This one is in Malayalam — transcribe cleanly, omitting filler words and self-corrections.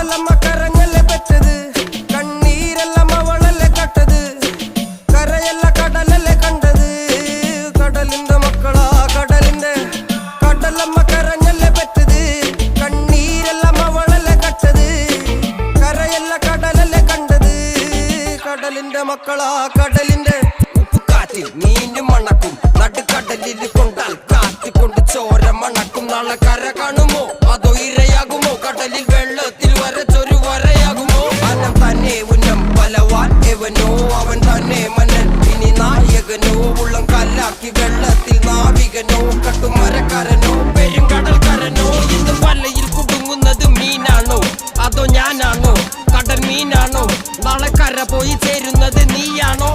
കടലമ്മ കരഞ്ഞല്ലേ പെറ്റത്, കണ്ണീരെല്ലാം അവളല്ലേ കട്ടത്, കരയല്ല കടലല്ലേ കണ്ടത്. കടലിന്റെ മക്കളാ കടലിന്റെ, കടലമ്മ കരഞ്ഞല്ലേ പെറ്റത്, കണ്ണീരെല്ലാം അവളല്ലേ കട്ടത്, കരയല്ല കടലല്ലേ കണ്ടത്. കടലിന്റെ മക്കളാ കടലിന്റെ. ഉപ്പുകാറ്റിൽ മീനും മണക്കും, നടുക്കടലിൽ കൊണ്ടാൽ കാറ്റിക്കൊണ്ട് ചോര മണക്കും. നാളെ കര കാണുമോ അതോ ഇരയാകുമോ, കടലിൽ വെള്ളത്തിൽ വരച്ചൊരു വരയാകുമോ. അനം തന്നെ ഉന്നം ബലവാൻ എവനോ, അവൻ തന്നെ മന്നൻ ഇനി നായകനോ. ഉള്ളം കല്ലാക്കി വെള്ളത്തിൽ നാവികനോ, കട്ടുമരക്കാരനോ പെരുങ്കടൽക്കാരനോ. ഇന്ന് വലയിൽ കുടുങ്ങുന്നത് മീനാണോ അതോ ഞാനാണോ, കടൽ മീനാണോ. നാളെ കര പോയി ചേരുന്നത് നീയാണോ